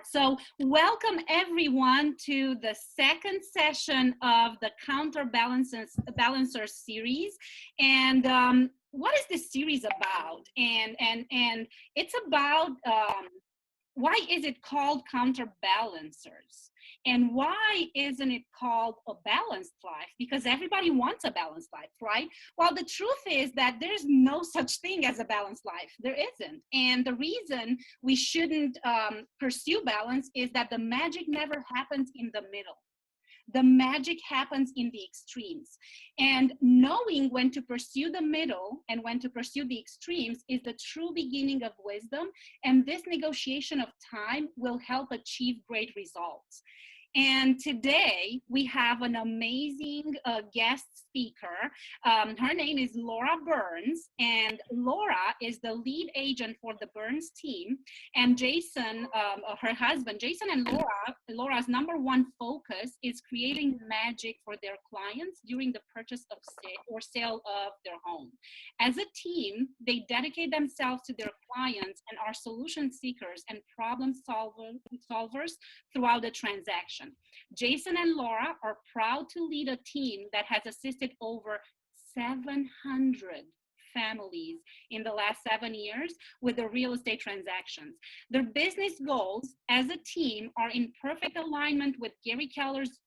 So welcome everyone to the second session of the Counterbalancer series. And what is this series about? And it's about why is it called Counterbalancers? And why isn't it called a balanced life? Because everybody wants a balanced life, right? Well, the truth is that there's no such thing as a balanced life. There isn't. And the reason we shouldn't pursue balance is that the magic never happens in the middle. The magic happens in the extremes. And knowing when to pursue the middle and when to pursue the extremes is the true beginning of wisdom. And this negotiation of time will help achieve great results. And today we have an amazing guest speaker. Her name is Laura Burns, and Laura is the lead agent for the Burns team. And Jason, her husband, Jason and Laura's number one focus is creating magic for their clients during the purchase of or sale of their home. As a team, they dedicate themselves to their clients and are solution seekers and problem solvers throughout the transaction. Jason and Laura are proud to lead a team that has assisted over 700 families in the last 7 years with the real estate transactions. Their business goals as a team are in perfect alignment with Gary Keller's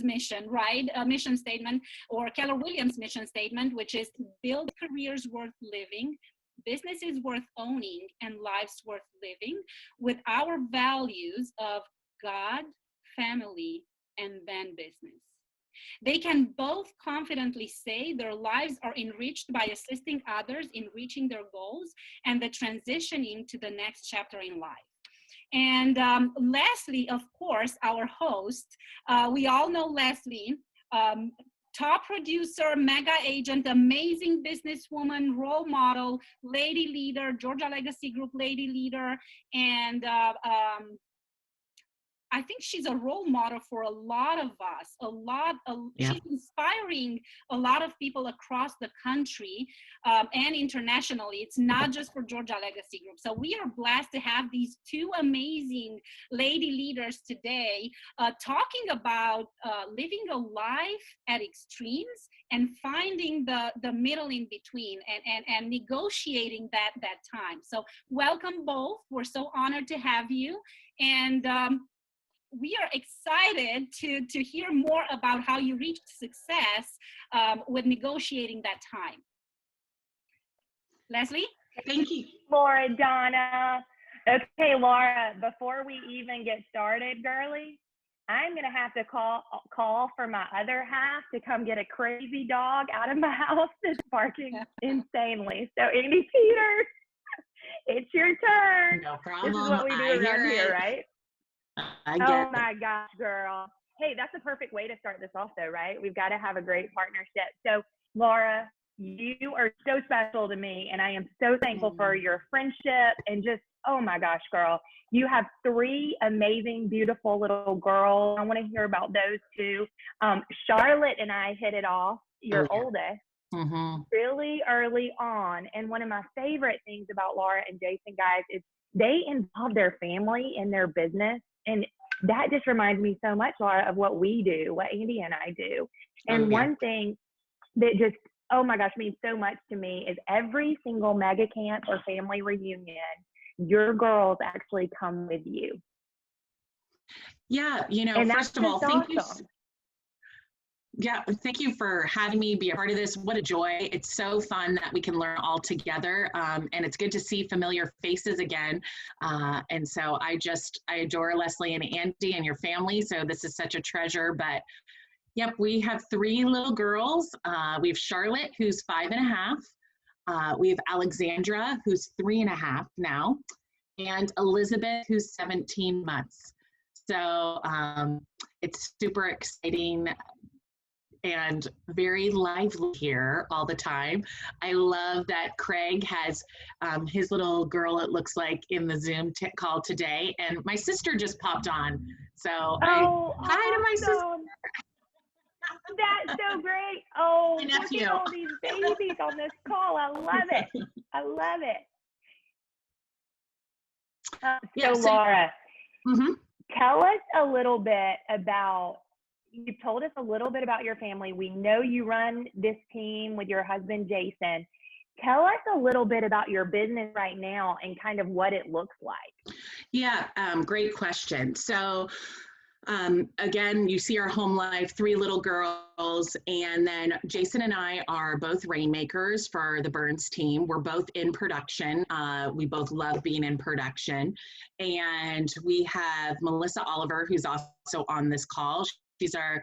mission, right? Mission statement, or Keller Williams' mission statement, which is to build careers worth living, businesses worth owning, and lives worth living with our values of God, family, and then business. They can both confidently say their lives are enriched by assisting others in reaching their goals and the transitioning to the next chapter in life. And Leslie, of course, our host, we all know Leslie, top producer, mega agent, amazing businesswoman, role model, lady leader, Georgia Legacy Group lady leader, and I think she's a role model for a lot of us. She's inspiring a lot of people across the country and internationally. It's not just for Georgia Legacy Group. So we are blessed to have these two amazing lady leaders today talking about living a life at extremes and finding the middle in between and negotiating that time. So welcome both. We're so honored to have you. And we are excited to hear more about how you reached success with negotiating that time. Leslie? Thank you. Laura, Donna. Okay, Laura, before we even get started, girlie, I'm going to have to call for my other half to come get a crazy dog out of my house that's barking insanely. So, Andy Peters, it's your turn. No problem. This is what we do around here, right? I get Oh my gosh, girl. Hey, that's a perfect way to start this off though, right? We've got to have a great partnership. So Laura, you are so special to me, and I am so thankful for your friendship and just, oh my gosh, girl, you have 3 amazing, beautiful little girls. I want to hear about those two. Charlotte and I hit it off, your oldest, really early on. And one of my favorite things about Laura and Jason, guys, is they involve their family in their business. And that just reminds me so much, Laura, of what we do, what Andy and I do. And one thing that just, oh my gosh, means so much to me is every single mega camp or family reunion, your girls actually come with you. Yeah, you know, and first of all, thank you. Awesome. Yeah, thank you for having me be a part of this. What a joy. It's so fun that we can learn all together. And it's good to see familiar faces again. And so I adore Leslie and Andy and your family. So this is such a treasure. But yep, we have 3 little girls. We have Charlotte, who's 5.5. We have Alexandra, who's 3.5 now. And Elizabeth, who's 17 months. So it's super exciting and very lively here all the time. I love that Craig has his little girl, it looks like, in the Zoom call today. And my sister just popped on. So hi to my sister. That's so great. Oh, My look nephew. at all these babies on this call. I love it. I love it. Yeah, so Laura, mhm. tell us a little bit about, you told us a little bit about your family. We know you run this team with your husband, Jason. Tell us a little bit about your business right now and kind of what it looks like. Yeah, great question. So again, you see our home life, 3 little girls, and then Jason and I are both rainmakers for the Burns team. We're both in production. We both love being in production. And we have Melissa Oliver, who's also on this call. She's our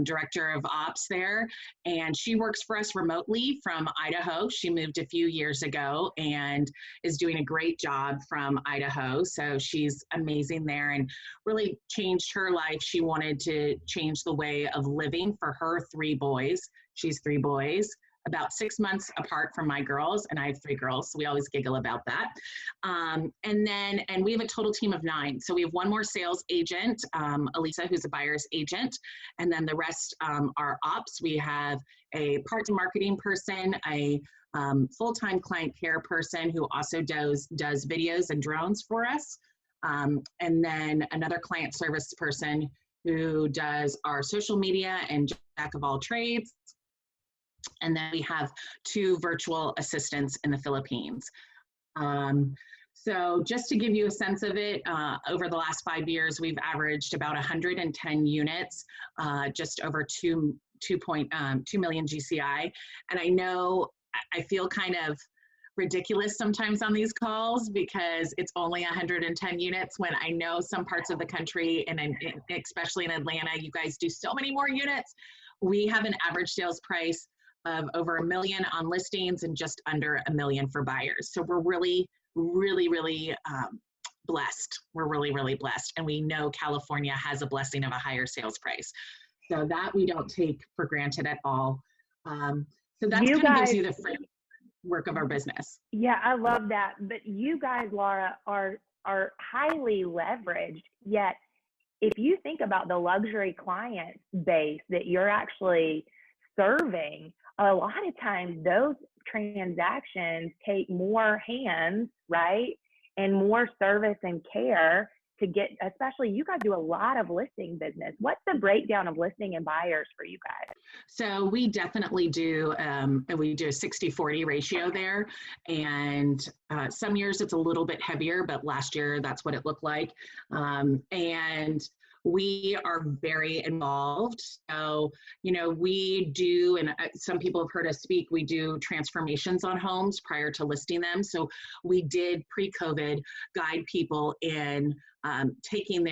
director of ops there, and she works for us remotely from Idaho. She moved a few years ago and is doing a great job from Idaho. So she's amazing there and really changed her life. She wanted to change the way of living for her 3 boys. She's 3 boys, about 6 months apart from my girls, and I have 3 girls, so we always giggle about that. And we have a total team of 9. So we have 1 more sales agent, Elisa, who's a buyer's agent, and then the rest are ops. We have a part-time marketing person, a full-time client care person who also does videos and drones for us, and then another client service person who does our social media and jack of all trades. And then we have 2 virtual assistants in the Philippines. So just to give you a sense of it, over the last 5 years, we've averaged about 110 units, just over 2 million GCI. And I know I feel kind of ridiculous sometimes on these calls because it's only 110 units when I know some parts of the country, and especially in Atlanta, you guys do so many more units. We have an average sales price of over $1 million on listings and just under $1 million for buyers. So we're really, really, really blessed. We're really, really blessed. And we know California has a blessing of a higher sales price. So that we don't take for granted at all. So that kind of gives you the framework of our business. Yeah, I love that. But you guys, Laura, are highly leveraged, yet if you think about the luxury client base that you're actually serving, a lot of times those transactions take more hands, right? And more service and care to get, especially you guys do a lot of listing business. What's the breakdown of listing and buyers for you guys? So we definitely do, we do a 60-40 ratio there. And some years it's a little bit heavier, but last year that's what it looked like. And we are very involved. So, you know, we do, and some people have heard us speak, we do transformations on homes prior to listing them. So we did pre-COVID guide people in taking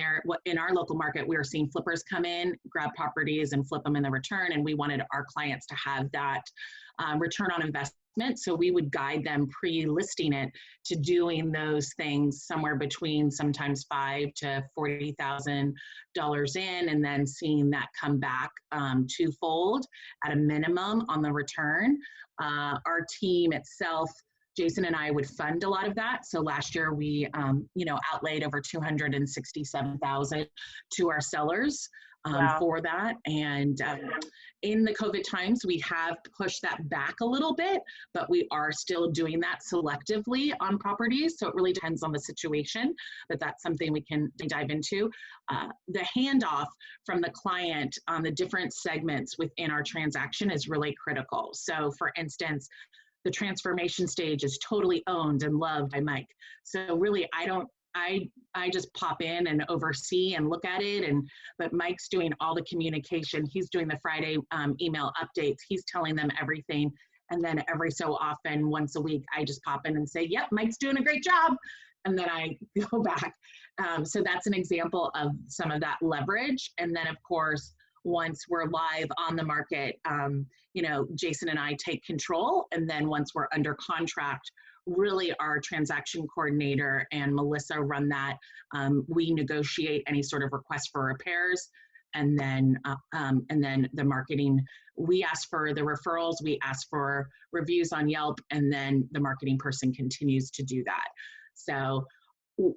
in our local market, we were seeing flippers come in, grab properties and flip them in the return. And we wanted our clients to have that return on investment. So we would guide them pre-listing it to doing those things somewhere between sometimes $5,000 to $40,000 in, and then seeing that come back twofold at a minimum on the return. Our team itself, Jason and I would fund a lot of that. So last year we, outlaid over $267,000 to our sellers for that. And in the COVID times, we have pushed that back a little bit, but we are still doing that selectively on properties. So it really depends on the situation, but that's something we can dive into. The handoff from the client on the different segments within our transaction is really critical. So for instance, the transformation stage is totally owned and loved by Mike. So really, I just pop in and oversee and look at it, but Mike's doing all the communication. He's doing the Friday email updates. He's telling them everything. And then every so often, once a week, I just pop in and say, yep, Mike's doing a great job. And then I go back. So that's an example of some of that leverage. And then of course, once we're live on the market, Jason and I take control. And then once we're under contract, really our transaction coordinator and Melissa run that. We negotiate any sort of request for repairs. And then the marketing, we ask for the referrals, we ask for reviews on Yelp, and then the marketing person continues to do that. So,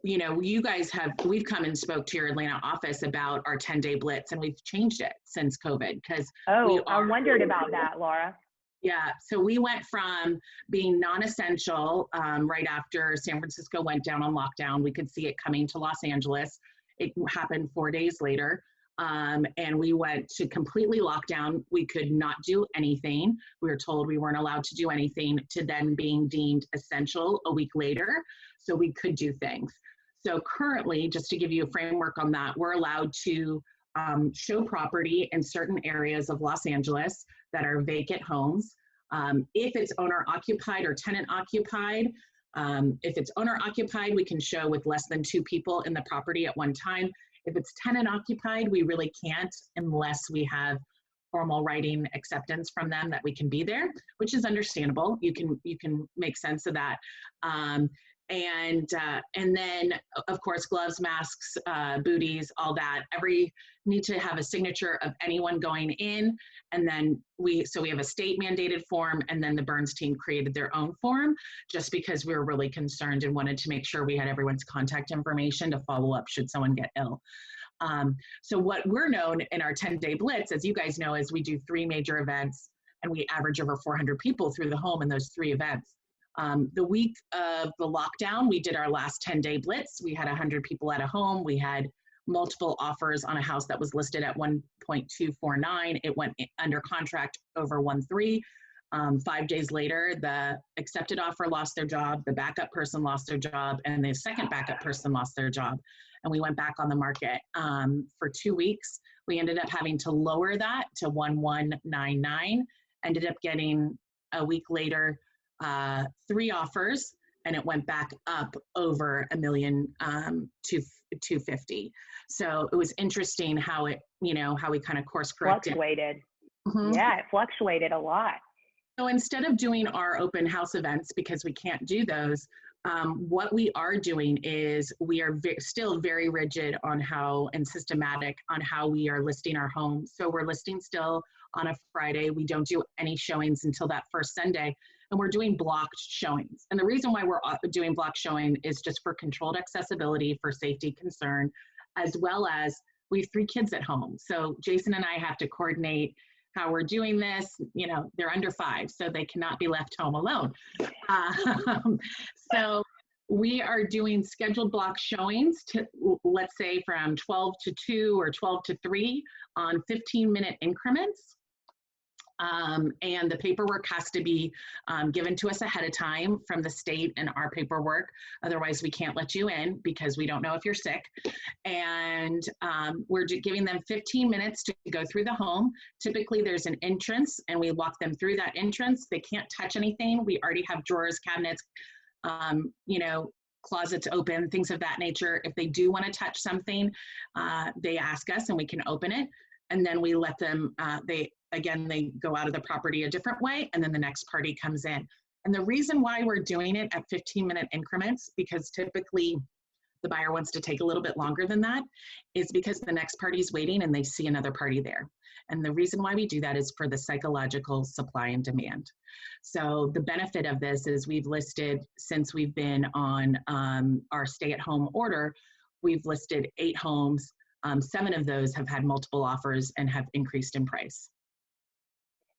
you guys we've come and spoke to your Atlanta office about our 10-day blitz, and we've changed it since COVID because I wondered about that, Laura. Yeah, so we went from being non-essential right after San Francisco went down on lockdown. We could see it coming to Los Angeles. It happened 4 days later. And we went to completely lockdown. We could not do anything. We were told we weren't allowed to do anything, to then being deemed essential a week later. So we could do things. So currently, just to give you a framework on that, we're allowed to show property in certain areas of Los Angeles that are vacant homes. If it's owner occupied or tenant occupied, if it's owner occupied, we can show with less than 2 people in the property at one time. If it's tenant occupied, we really can't unless we have formal writing acceptance from them that we can be there, which is understandable. You can make sense of that. And then of course, gloves, masks, booties, all that. Need to have a signature of anyone going in. And then we have a state mandated form, and then the Burns team created their own form, just because we were really concerned and wanted to make sure we had everyone's contact information to follow up should someone get ill. So what we're known in our 10-day blitz, as you guys know, is we do 3 major events, and we average over 400 people through the home in those 3 events. The week of the lockdown, we did our last 10-day blitz. We had 100 people at a home. We had multiple offers on a house that was listed at 1.249. It went under contract over 1.3. 5 days later, the accepted offer lost their job, the backup person lost their job, and the second backup person lost their job. And we went back on the market for 2 weeks. We ended up having to lower that to 1.199, ended up getting a week later 3 offers, and it went back up over $1 million to 250. So it was interesting how it, how we kind of course corrected. Fluctuated. Yeah, it fluctuated a lot. So instead of doing our open house events, because we can't do those, what we are doing is we are still very rigid on how, and systematic on how we are listing our homes. So we're listing still on a Friday. We don't do any showings until that first Sunday, and we're doing blocked showings. And the reason why we're doing block showing is just for controlled accessibility, for safety concern, as well as we have 3 kids at home. So Jason and I have to coordinate how we're doing this. They're under 5, so they cannot be left home alone. So we are doing scheduled block showings to, let's say, from 12 to 2 or 12 to 3 on 15-minute increments. And the paperwork has to be given to us ahead of time from the state and our paperwork. Otherwise, we can't let you in because we don't know if you're sick. And we're giving them 15 minutes to go through the home. Typically, there's an entrance, and we walk them through that entrance. They can't touch anything. We already have drawers, cabinets, closets open, things of that nature. If they do want to touch something, they ask us and we can open it. And then we let them, they go out of the property a different way, and then the next party comes in. And the reason why we're doing it at 15-minute increments, because typically the buyer wants to take a little bit longer than that, is because the next party is waiting and they see another party there. And the reason why we do that is for the psychological supply and demand. So the benefit of this is we've listed, since we've been on our stay-at-home order, we've listed 8 homes. 7 of those have had multiple offers and have increased in price.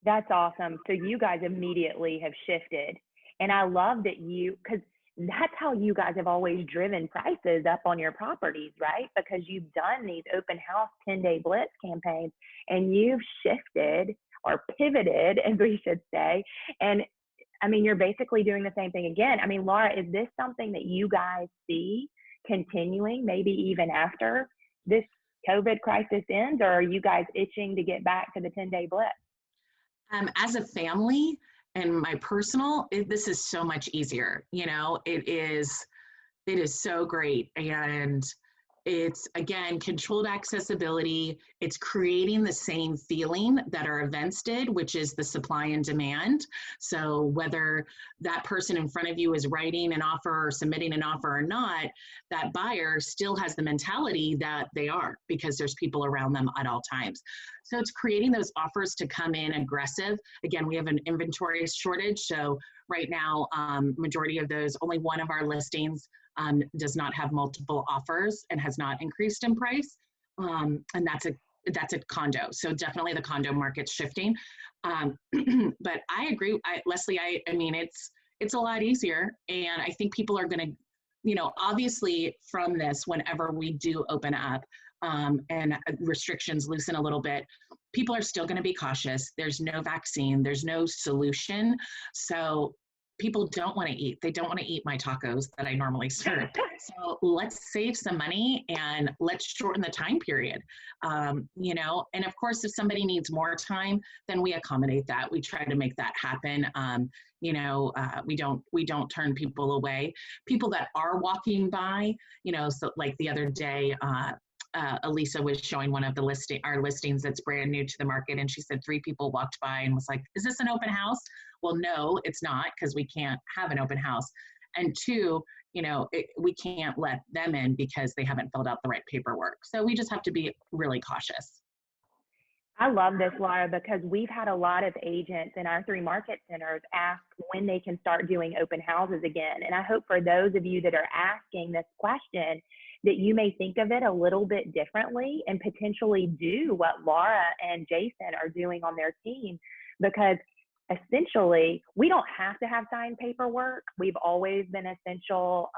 That's awesome. So you guys immediately have shifted. And I love that because that's how you guys have always driven prices up on your properties, right? Because you've done these open house 10-day blitz campaigns, and you've shifted or pivoted, as we should say. And I mean, you're basically doing the same thing again. I mean, Laura, is this something that you guys see continuing, maybe even after this COVID crisis ends, or are you guys itching to get back to the 10-day blitz? As a family and my personal, this is so much easier. It is so great. And it's, again, controlled accessibility. It's creating the same feeling that our events did, which is the supply and demand. So whether that person in front of you is writing an offer or submitting an offer or not, that buyer still has the mentality that they are, because there's people around them at all times. So it's creating those offers to come in aggressive. Again, we have an inventory shortage. So right now, majority of those, only one of our listings does not have multiple offers and has not increased in price. And that's that's a condo. So definitely the condo market's shifting. But I agree, Leslie, I mean, it's a lot easier. And I think people are going to, you know, obviously from this, whenever we do open up and restrictions loosen a little bit, people are still going to be cautious. There's no vaccine, there's no solution. So people don't want to eat. They don't want to eat my tacos that I normally serve. So let's save some money and let's shorten the time period. You know, and of course, if somebody needs more time, then we accommodate that. We try to make that happen. You know, we don't turn people away. People that are walking by, you know, so like the other day, Elisa was showing one of the our listings that's brand new to the market. And she said 3 people walked by and was like, is this an open house? Well, no, it's not, because we can't have an open house. And 2, you know, we can't let them in because they haven't filled out the right paperwork. So we just have to be really cautious. I love this, Laura, because we've had a lot of agents in our 3 market centers ask when they can start doing open houses again. And I hope for those of you that are asking this question that you may think of it a little bit differently and potentially do what Laura and Jason are doing on their team, because essentially we don't have to have signed paperwork. We've always been essential.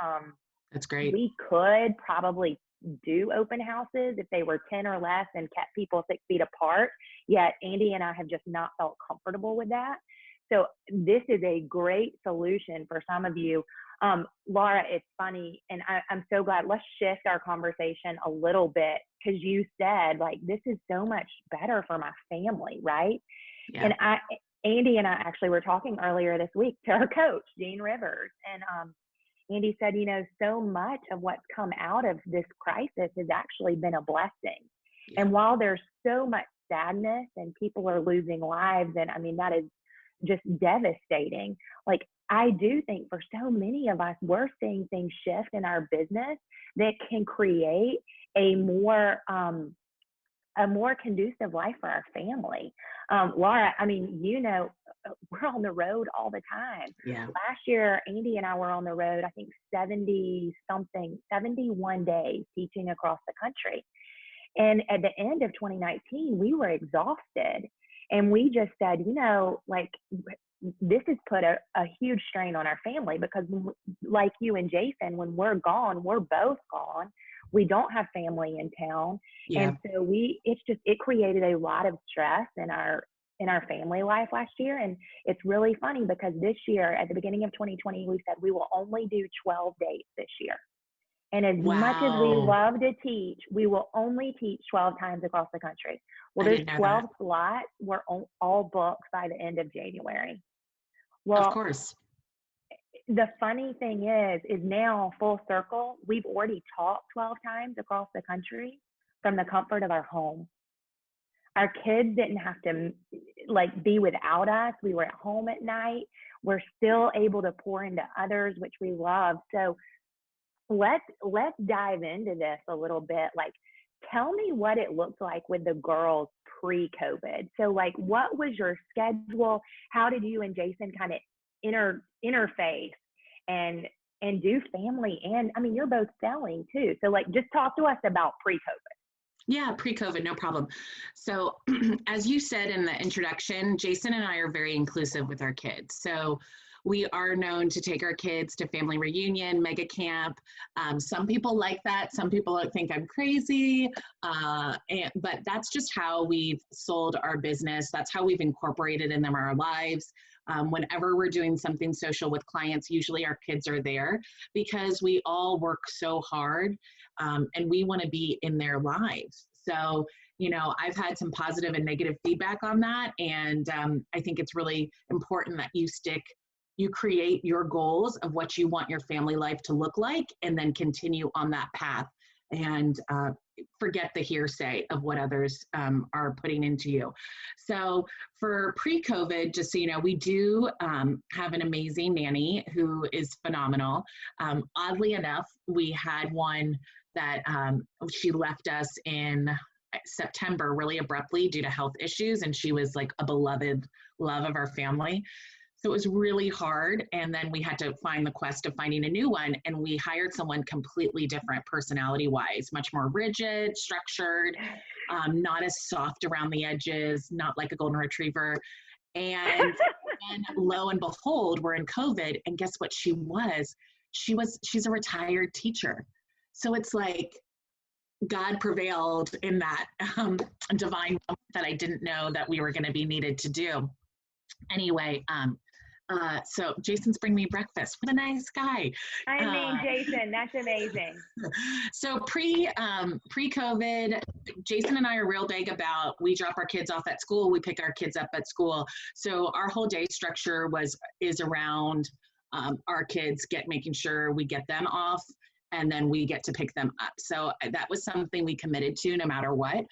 That's great. We could probably do open houses if they were 10 or less and kept people 6 feet apart. Yet Andy and I have just not felt comfortable with that. So this is a great solution for some of you. Laura, it's funny, and I'm so glad. Let's shift our conversation a little bit, because you said, like, this is so much better for my family, right? Yeah. And Andy and I actually were talking earlier this week to our coach, Gene Rivers, and Andy said, you know, so much of what's come out of this crisis has actually been a blessing. Yeah. And while there's so much sadness and people are losing lives, and I mean, that is just devastating. Like, I do think for so many of us, we're seeing things shift in our business that can create a more conducive life for our family. Laura, I mean, you know, we're on the road all the time. Yeah. Last year, Andy and I were on the road, I think 71 days teaching across the country. And at the end of 2019, we were exhausted. And we just said, you know, like, this has put a huge strain on our family, because like you and Jason, when we're gone, we're both gone. We don't have family in town. Yeah. And so it created a lot of stress in our family life last year. And it's really funny, because this year, at the beginning of 2020, we said we will only do 12 dates this year. And as much as we love to teach, we will only teach 12 times across the country. Well, those 12 slots were all booked by the end of January. Well, of course. The funny thing is now, full circle, we've already taught 12 times across the country from the comfort of our home. Our kids didn't have to be without us. We were at home at night. We're still able to pour into others, which we love. So let's dive into this a little bit. Like, tell me what it looked like with the girls pre-COVID. So, like, what was your schedule? How did you and Jason kind of interface and do family? And I mean, you're both selling too. So, like, just talk to us about pre-COVID. Yeah, pre-COVID, no problem. So as you said in the introduction, Jason and I are very inclusive with our kids. So we are known to take our kids to family reunion, mega camp. Some people like that. Some people think I'm crazy, but that's just how we've sold our business. That's how we've incorporated in them our lives. Whenever we're doing something social with clients, usually our kids are there, because we all work so hard and we want to be in their lives. So, you know, I've had some positive and negative feedback on that. And I think it's really important that you create your goals of what you want your family life to look like, and then continue on that path, and forget the hearsay of what others are putting into you. So for pre-COVID, just so you know, we do have an amazing nanny who is phenomenal. Oddly enough, we had one that she left us in September really abruptly due to health issues, and she was like a beloved love of our family. So it was really hard. And then we had to find the quest of finding a new one. And we hired someone completely different personality-wise, much more rigid, structured. not as soft around the edges, not like a golden retriever. And lo and behold, we're in COVID, and guess what she's a retired teacher. So it's like God prevailed in that divine that I didn't know that we were going to be needed to do. Anyway, so Jason's bringing me breakfast. What a nice guy. I mean, Jason, that's amazing. So pre-COVID, Jason and I are real big about, we drop our kids off at school, we pick our kids up at school. So our whole day structure is around our kids making sure we get them off, and then we get to pick them up. So that was something we committed to no matter what.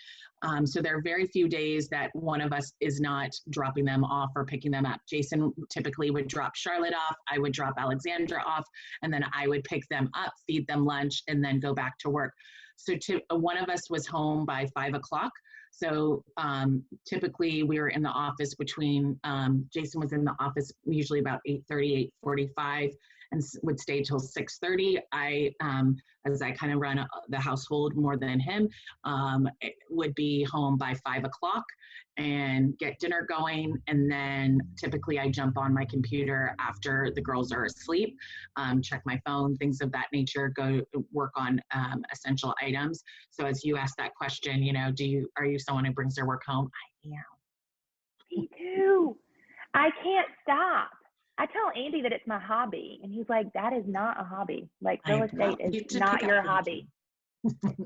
So there are very few days that one of us is not dropping them off or picking them up. Jason typically would drop Charlotte off, I would drop Alexandra off, and then I would pick them up, feed them lunch, and then go back to work. So one of us was home by 5 o'clock. So typically we were in the office between, Jason was in the office usually about 8:30, 8:45, and would stay till 6:30. As I kind of run the household more than him, would be home by 5 o'clock and get dinner going. And then typically I jump on my computer after the girls are asleep, check my phone, things of that nature, go work on essential items. So as you asked that question, are you someone who brings their work home? I am. Me too. I can't stop. I tell Andy that it's my hobby, and he's like, that is not a hobby. Like, real estate is not your hobby.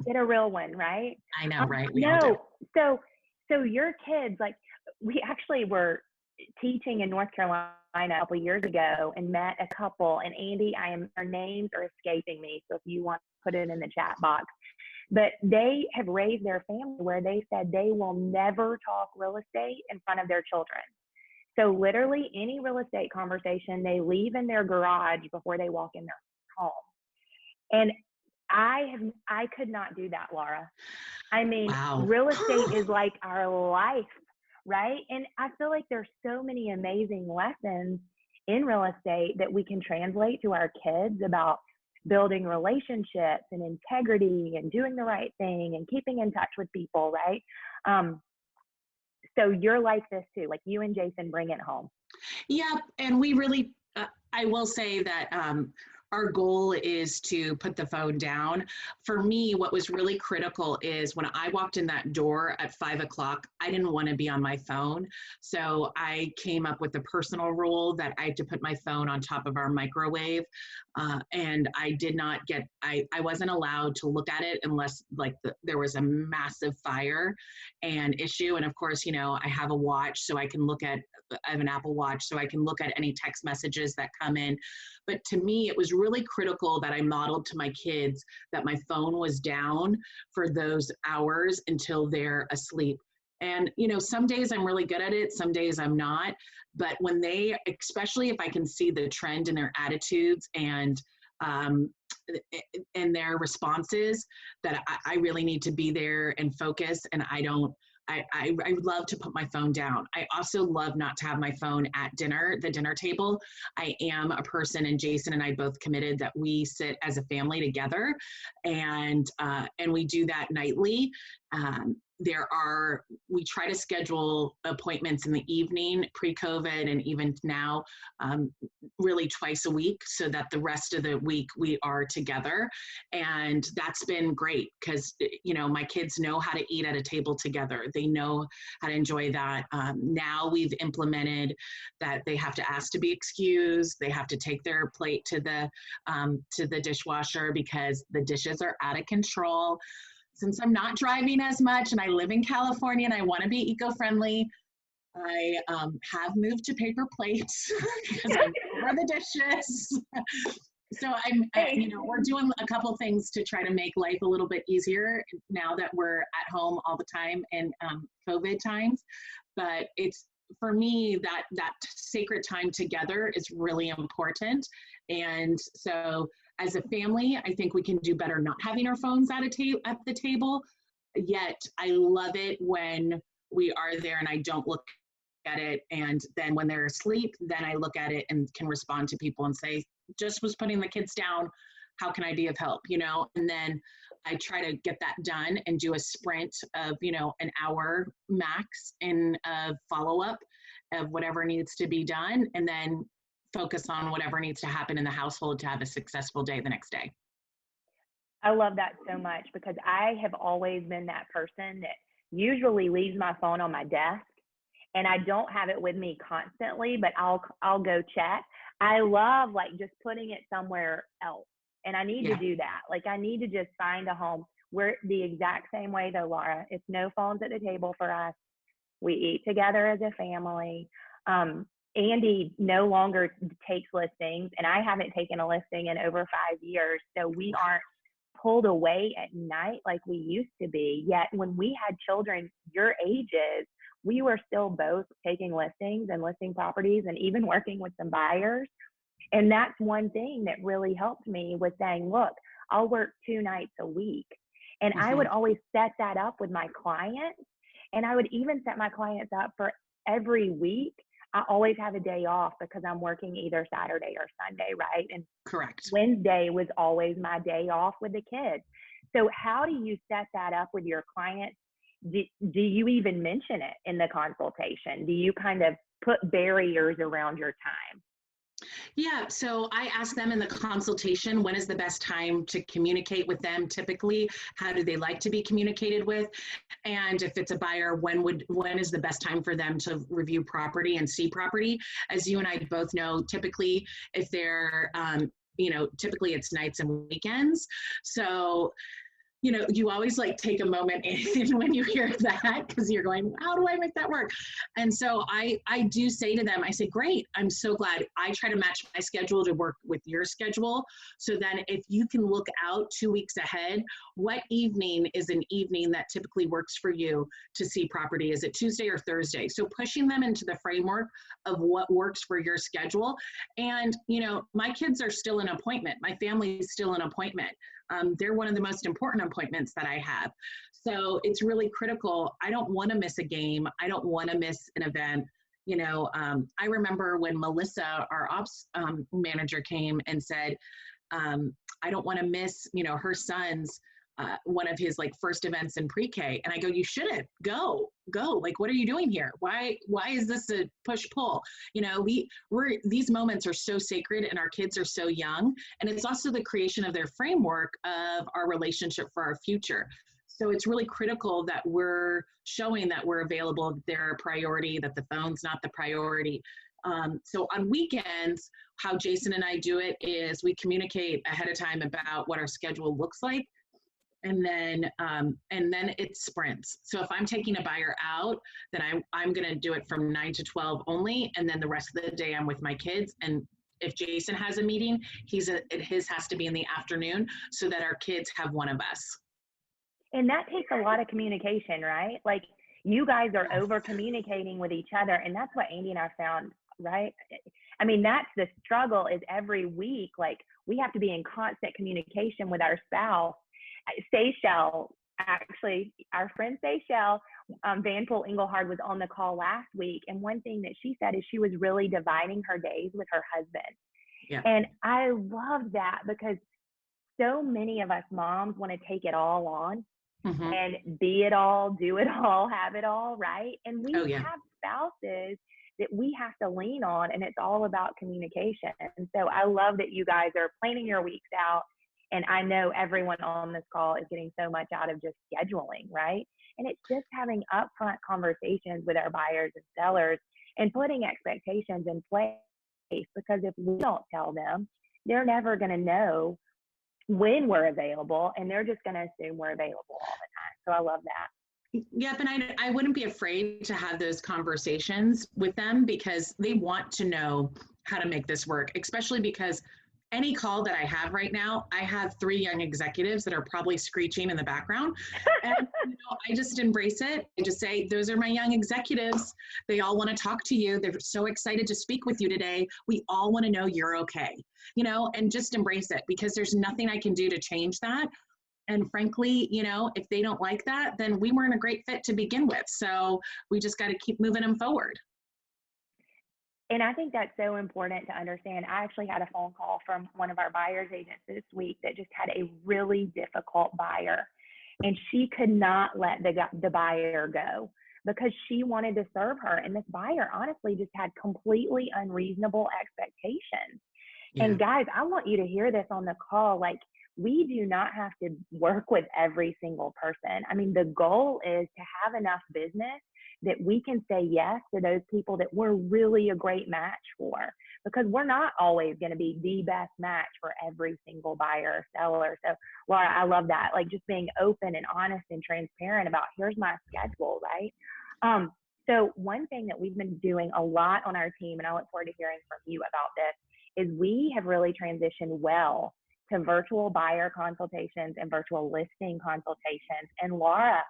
Get a real one, right? I know, right? So your kids, like, we actually were teaching in North Carolina a couple years ago and met a couple, and Andy, their names are escaping me, so if you want to put it in the chat box. But they have raised their family where they said they will never talk real estate in front of their children. So literally any real estate conversation, they leave in their garage before they walk in their home. And I could not do that, Laura. I mean, wow. Real estate is like our life, right? And I feel like there's so many amazing lessons in real estate that we can translate to our kids about building relationships and integrity and doing the right thing and keeping in touch with people, right? So you're like this too, like you and Jason bring it home. Yeah, and we really, I will say that our goal is to put the phone down. For me, what was really critical is when I walked in that door at 5 o'clock, I didn't want to be on my phone. So I came up with a personal rule that I had to put my phone on top of our microwave. And I did not get, I wasn't allowed to look at it unless there was a massive fire and issue. And of course, I have a watch, so I have an Apple Watch, so I can look at any text messages that come in. But to me, it was really critical that I modeled to my kids that my phone was down for those hours until they're asleep. And, some days I'm really good at it, some days I'm not. But when especially if I can see the trend in their attitudes and their responses, that I really need to be there and focus, and I love to put my phone down. I also love not to have my phone at the dinner table. I am a person, and Jason and I both committed that we sit as a family together, and we do that nightly. We try to schedule appointments in the evening pre-COVID and even now, really twice a week, so that the rest of the week we are together. And that's been great because, my kids know how to eat at a table together. They know how to enjoy that. Now we've implemented that they have to ask to be excused. They have to take their plate to the dishwasher because the dishes are out of control. Since I'm not driving as much and I live in California and I want to be eco-friendly, I have moved to paper plates because I'm over the dishes. So we're doing a couple things to try to make life a little bit easier now that we're at home all the time in COVID times. But for me, that sacred time together is really important. And so as a family, I think we can do better not having our phones at the table. Yet I love it when we are there and I don't look at it. And then when they're asleep, then I look at it and can respond to people and say, just was putting the kids down. How can I be of help? And then I try to get that done and do a sprint of, an hour max in a follow-up of whatever needs to be done, and then focus on whatever needs to happen in the household to have a successful day the next day. I love that so much because I have always been that person that usually leaves my phone on my desk, and I don't have it with me constantly, but I'll go check. I love like just putting it somewhere else. And I need to do that. Like I need to just find a home. We're the exact same way though, Laura. It's no phones at the table for us. We eat together as a family. Andy no longer takes listings, and I haven't taken a listing in over 5 years. So we aren't pulled away at night like we used to be. Yet when we had children your ages, we were still both taking listings and listing properties and even working with some buyers. And that's one thing that really helped me was saying, look, I'll work 2 nights a week. And I would always set that up with my clients. And I would even set my clients up for every week. I always have a day off because I'm working either Saturday or Sunday, right? And correct. Wednesday was always my day off with the kids. So how do you set that up with your clients? Do you even mention it in the consultation? Do you kind of put barriers around your time? Yeah, so I ask them in the consultation, when is the best time to communicate with them typically? How do they like to be communicated with? And if it's a buyer, when is the best time for them to review property and see property? As you and I both know, typically if they're, typically it's nights and weekends. So you always like take a moment in when you hear that, because you're going, how do I make that work? And so I do say to them, I say, great, I'm so glad. I try to match my schedule to work with your schedule. So then if you can look out 2 weeks ahead, what evening is an evening that typically works for you to see property? Is it Tuesday or Thursday? So pushing them into the framework of what works for your schedule. And, my kids are still an appointment. My family is still an appointment. They're one of the most important appointments that I have. So it's really critical. I don't want to miss a game. I don't want to miss an event. I remember when Melissa, our ops manager, came and said, I don't want to miss, her son's one of his like first events in pre-K. And I go, you shouldn't go, like, what are you doing here? Why is this a push pull? These moments are so sacred and our kids are so young. And it's also the creation of their framework of our relationship for our future. So it's really critical that we're showing that we're available, that they're a priority, that the phone's not the priority. So on weekends, how Jason and I do it is we communicate ahead of time about what our schedule looks like. And then it's sprints. So if I'm taking a buyer out, then I'm going to do it from 9 to 12 only. And then the rest of the day I'm with my kids. And if Jason has a meeting, his has to be in the afternoon so that our kids have one of us. And that takes a lot of communication, right? Like you guys are over communicating with each other. And that's what Andy and I found, right? I mean, that's the struggle is every week, like we have to be in constant communication with our spouse. Seychelle, actually, our friend Seychelle, Vanpool Engelhard was on the call last week. And one thing that she said is she was really dividing her days with her husband. Yeah. And I love that because so many of us moms want to take it all on and be it all, do it all, have it all, right? And we have spouses that we have to lean on, and it's all about communication. And so I love that you guys are planning your weeks out. And I know everyone on this call is getting so much out of just scheduling, right? And it's just having upfront conversations with our buyers and sellers and putting expectations in place, because if we don't tell them, they're never going to know when we're available, and they're just going to assume we're available all the time. So I love that. Yep, and I wouldn't be afraid to have those conversations with them because they want to know how to make this work, especially because any call that I have right now, I have 3 young executives that are probably screeching in the background. And I just embrace it. I just say, those are my young executives. They all want to talk to you. They're so excited to speak with you today. We all want to know you're okay, and just embrace it, because there's nothing I can do to change that. And frankly, if they don't like that, then we weren't a great fit to begin with. So we just got to keep moving them forward. And I think that's so important to understand. I actually had a phone call from one of our buyer's agents this week that just had a really difficult buyer. And she could not let the buyer go because she wanted to serve her. And this buyer honestly just had completely unreasonable expectations. Yeah. And guys, I want you to hear this on the call. Like, we do not have to work with every single person. I mean, the goal is to have enough business that we can say yes to those people that we're really a great match for, because we're not always going to be the best match for every single buyer or seller. So, Laura, I love that. Like, just being open and honest and transparent about, here's my schedule, right? So one thing that we've been doing a lot on our team, and I look forward to hearing from you about this, is we have really transitioned well to virtual buyer consultations and virtual listing consultations. And Laura,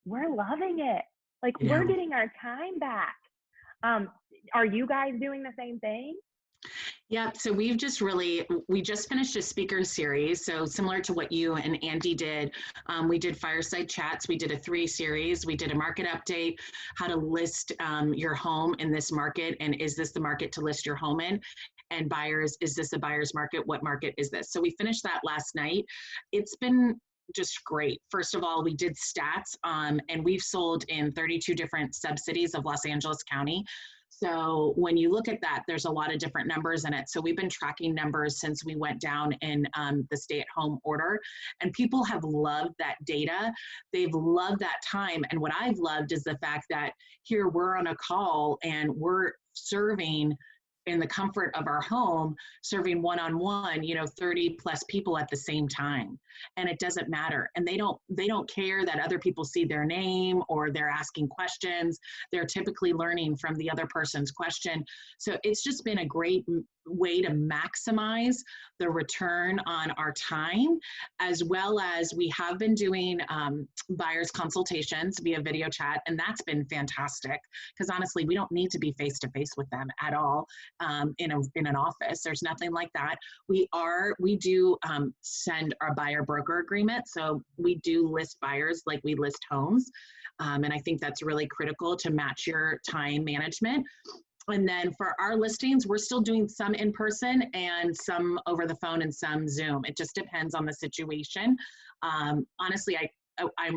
we're loving it. Like, Yeah. we're getting our time back. Are you guys doing the same thing? Yeah, so we just finished a speaker series. So similar to what you and Andy did, we did fireside chats. We did a 3 series. We did a market update, how to list your home in this market. And is this the market to list your home in? And buyers, is this a buyer's market? What market is this? So we finished that last night. It's been just great. First of all, we did stats, and we've sold in 32 different sub-cities of Los Angeles County. So when you look at that, there's a lot of different numbers in it. So we've been tracking numbers since we went down in the stay-at-home order, and people have loved that data. They've loved that time. And what I've loved is the fact that here we're on a call and we're serving in the comfort of our home, serving one-on-one, 30 plus people at the same time. And it doesn't matter. And they don't care that other people see their name or they're asking questions. They're typically learning from the other person's question. So it's just been a great way to maximize the return on our time, as well as we have been doing buyers consultations via video chat, and that's been fantastic, because honestly, we don't need to be face-to-face with them at all in an office. There's nothing like that. We do send our buyer broker agreement, so we do list buyers like we list homes, and I think that's really critical to match your time management. And then for our listings, we're still doing some in person and some over the phone and some Zoom. It just depends on the situation. Honestly,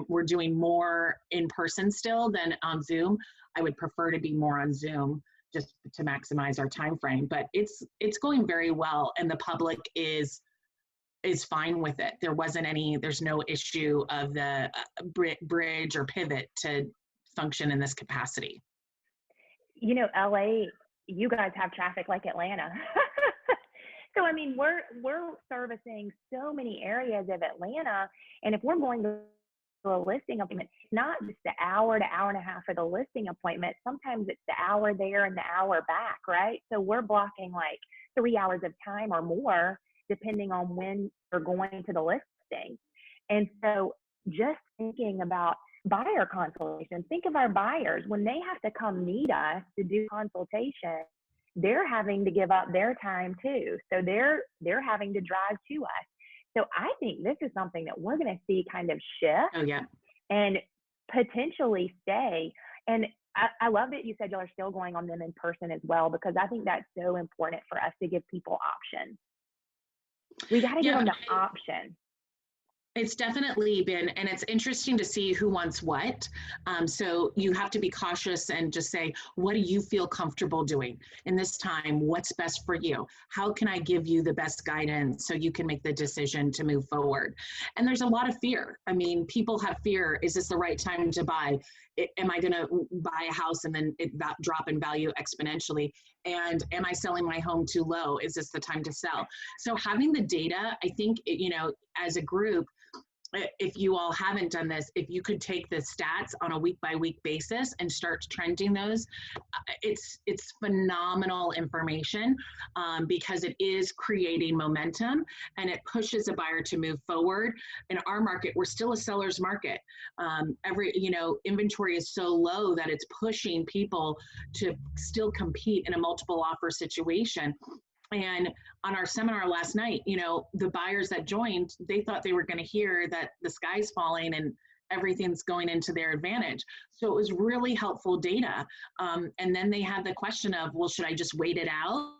we're doing more in person still than on Zoom. I would prefer to be more on Zoom just to maximize our time frame. But it's going very well, and the public is fine with it. There's no issue of the bridge or pivot to function in this capacity. LA, you guys have traffic like Atlanta. So, I mean, we're servicing so many areas of Atlanta. And if we're going to a listing appointment, it's not just the hour to hour and a half for the listing appointment. Sometimes it's the hour there and the hour back, right? So we're blocking like 3 hours of time or more, depending on when you're going to the listing. And so just thinking about buyer consultation, think of our buyers. When they have to come meet us to do consultation, they're having to give up their time too. So they're having to drive to us. So I think this is something that we're going to see kind of shift and potentially stay. And I love that you said y'all are still going on them in person as well, because I think that's so important for us to give people options. We got to give them the option. It's definitely been, and it's interesting to see who wants what. So you have to be cautious and just say, what do you feel comfortable doing in this time? What's best for you? How can I give you the best guidance so you can make the decision to move forward? And there's a lot of fear. I mean, people have fear. Is this the right time to buy? Am I going to buy a house and then that drop in value exponentially? And am I selling my home too low? Is this the time to sell? So having the data, I think, as a group, if you all haven't done this, if you could take the stats on a week-by-week basis and start trending those, it's phenomenal information, because it is creating momentum and it pushes a buyer to move forward. In our market, we're still a seller's market. Inventory is so low that it's pushing people to still compete in a multiple offer situation. And on our seminar last night, the buyers that joined, they thought they were going to hear that the sky's falling and everything's going into their advantage. So it was really helpful data. And then they had the question of, well, should I just wait it out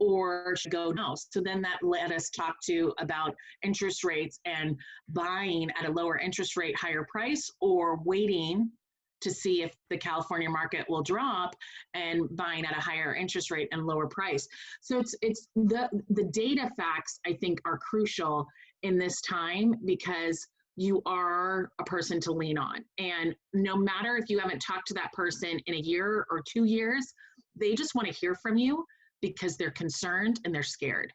or should I go now? So then that let us talk about interest rates and buying at a lower interest rate, higher price, or waiting to see if the California market will drop and buying at a higher interest rate and lower price. So it's the data facts, I think, are crucial in this time because you are a person to lean on. And no matter if you haven't talked to that person in a year or 2 years, they just want to hear from you because they're concerned and they're scared.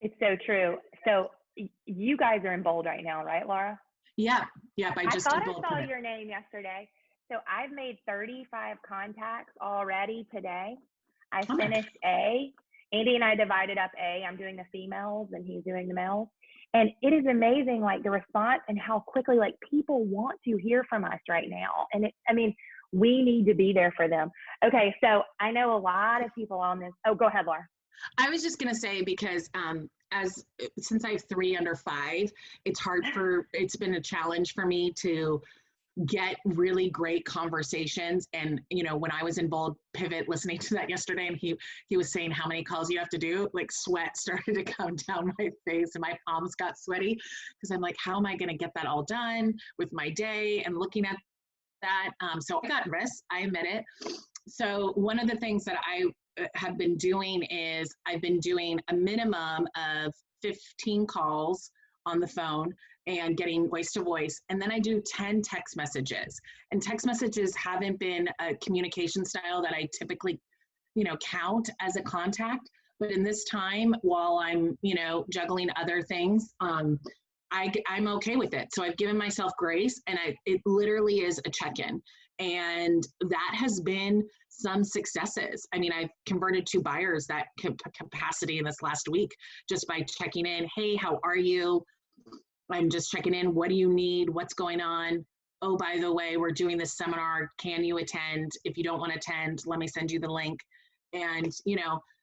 It's so true. So you guys are in bold right now, right, Laura? Yeah. I just thought I saw your name yesterday. So I've made 35 contacts already today. I finished A. Andy and I divided up A. I'm doing the females and he's doing the males. And it is amazing, like the response and how quickly, like people want to hear from us right now. And we need to be there for them. Okay, so I know a lot of people on this. Oh, go ahead, Laura. I was just going to say, because since I have 3 under 5, it's been a challenge for me to get really great conversations. And, when I was in Bold Pivot listening to that yesterday, and he was saying how many calls you have to do, like sweat started to come down my face and my palms got sweaty because I'm like, how am I going to get that all done with my day and looking at that? So I got nervous, I admit it. So one of the things that I have been doing is I've been doing a minimum of 15 calls on the phone and getting voice to voice. And then I do 10 text messages. And text messages haven't been a communication style that I typically, count as a contact. But in this time, while I'm, juggling other things, I'm okay with it. So I've given myself grace, and it literally is a check-in. And that has been some successes. I mean, I've converted 2 buyers that capacity in this last week just by checking in. Hey, how are you? I'm just checking in. What do you need? What's going on? Oh, by the way, we're doing this seminar. Can you attend? If you don't want to attend, let me send you the link. And,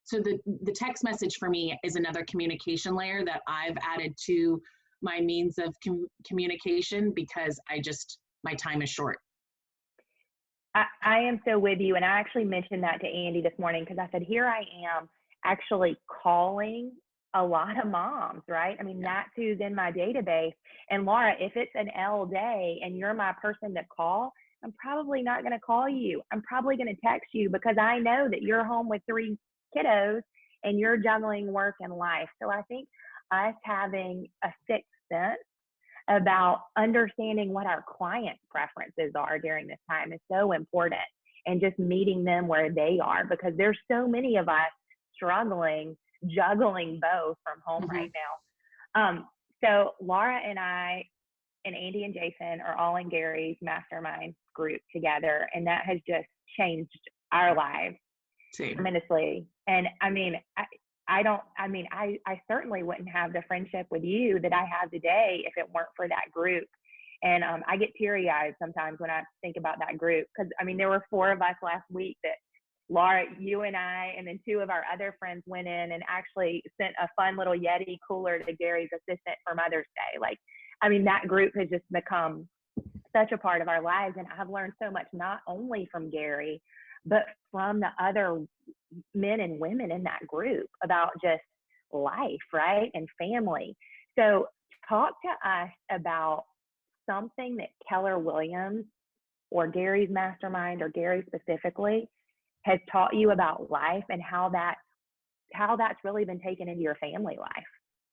so the text message for me is another communication layer that I've added to my means of communication because my time is short. I am so with you. And I actually mentioned that to Andy this morning because I said, here I am actually calling a lot of moms, right? I mean, that's who's in my database. And Laura, if it's an L day and you're my person to call, I'm probably not going to call you. I'm probably going to text you because I know that you're home with 3 kiddos and you're juggling work and life. So I think us having a 6th sense about understanding what our clients' preferences are during this time is so important, and just meeting them where they are, because there's so many of us struggling, juggling both from home right now. So Laura and I and Andy and Jason are all in Gary's mastermind group together, and that has just changed our lives tremendously. And I mean, I certainly wouldn't have the friendship with you that I have today if it weren't for that group. And I get teary-eyed sometimes when I think about that group, because I mean, there were 4 of us last week that Laura, you and I, and then 2 of our other friends went in and actually sent a fun little Yeti cooler to Gary's assistant for Mother's Day. Like, I mean, that group has just become such a part of our lives. And I've learned so much, not only from Gary, but from the other men and women in that group about just life, right? And family. So talk to us about something that Keller Williams or Gary's mastermind, or Gary specifically, has taught you about life, and how that's really been taken into your family life,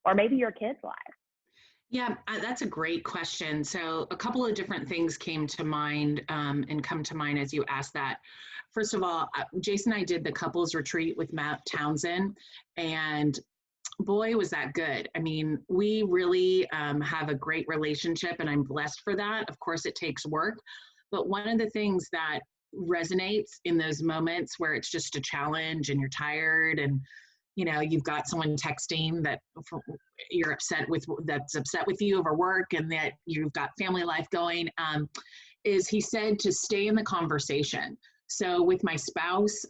or maybe your kids' lives. Yeah, that's a great question. So a couple of different things came to mind and come to mind as you asked that. First of all, Jason and I did the couples retreat with Matt Townsend, and boy, was that good. I mean, we really have a great relationship, and I'm blessed for that. Of course, it takes work, but one of the things that resonates in those moments where it's just a challenge and you're tired and you've got someone texting that you're upset with, that's upset with you over work, and that you've got family life going, is he said to stay in the conversation. So with my spouse,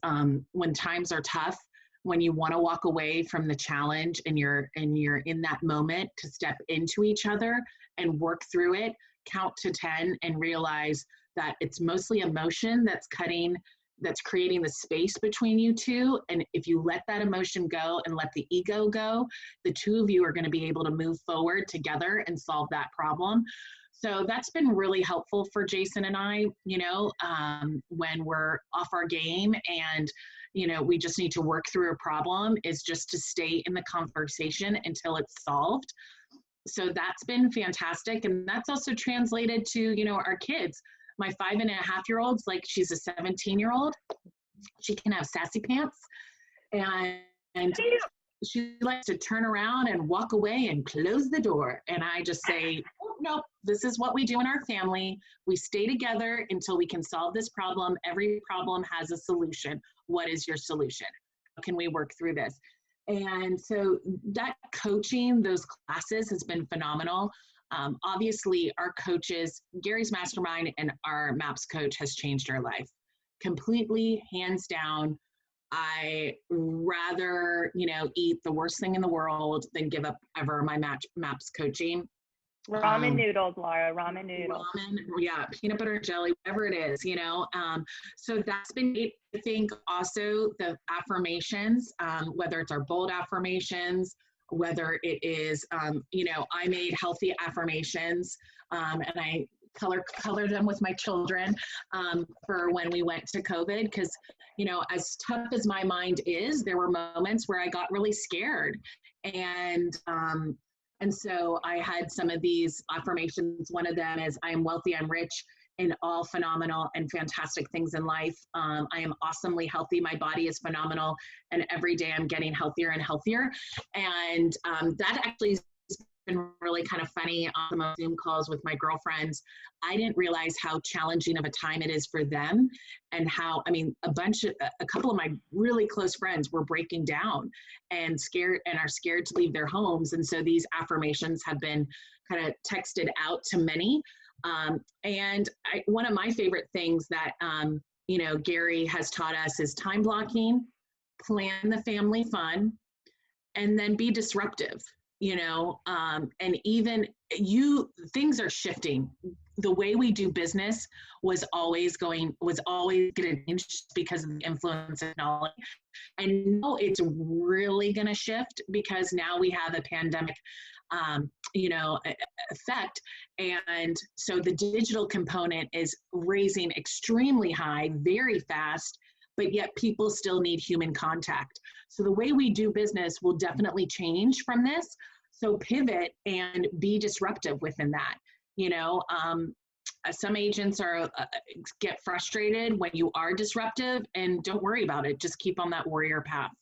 when times are tough, when you want to walk away from the challenge and you're in that moment, to step into each other and work through it, count to 10 and realize that it's mostly emotion that's creating the space between you two. And if you let that emotion go and let the ego go, the two of you are going to be able to move forward together and solve that problem. So that's been really helpful for Jason and I, when we're off our game and, we just need to work through a problem, is just to stay in the conversation until it's solved. So that's been fantastic. And that's also translated to, our kids. My 5.5-year-old's like she's a 17-year-old. She can have sassy pants. And she likes to turn around and walk away and close the door. And I just say, oh, no, this is what we do in our family. We stay together until we can solve this problem. Every problem has a solution. What is your solution? How can we work through this? And so that coaching, those classes has been phenomenal. Obviously, our coaches, Gary's Mastermind and our MAPS coach has changed our life completely, hands down. I rather, eat the worst thing in the world than give up ever my MAPS coaching. Ramen noodles, Laura, ramen noodles. Ramen, yeah, peanut butter and jelly, whatever it is, So that's been great. I think also the affirmations, whether it's our bold affirmations, whether it is, I made healthy affirmations and I color them with my children for when we went to COVID, because, as tough as my mind is, there were moments where I got really scared. And so I had some of these affirmations. One of them is, I am wealthy, I'm rich in all phenomenal and fantastic things in life. I am awesomely healthy. My body is phenomenal. And every day I'm getting healthier and healthier. And that actually been really kind of funny on some of Zoom calls with my girlfriends. I didn't realize how challenging of a time it is for them, and how, a couple of my really close friends were breaking down and are scared to leave their homes. And so these affirmations have been kind of texted out to many. And one of my favorite things that, Gary has taught us is time blocking, plan the family fun, and then be disruptive. And even things are shifting. The way we do business was always going to change because of the influence of technology. And now it's really going to shift because now we have a pandemic, effect. And so the digital component is raising extremely high, very fast, but yet people still need human contact. So the way we do business will definitely change from this. So pivot and be disruptive within that. Some agents get frustrated when you are disruptive, and don't worry about it. Just keep on that warrior path.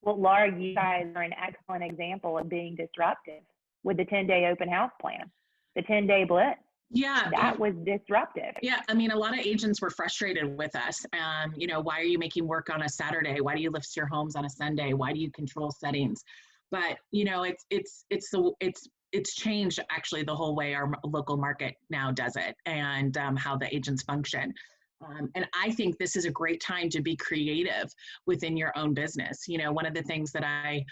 Well, Laura, you guys are an excellent example of being disruptive with the 10-day open house plan, the 10-day blitz. Yeah. That was disruptive. Yeah. A lot of agents were frustrated with us. Why are you making work on a Saturday? Why do you list your homes on a Sunday? Why do you control settings? But, it's changed actually the whole way our local market now does it, and how the agents function. And I think this is a great time to be creative within your own business. One of the things that I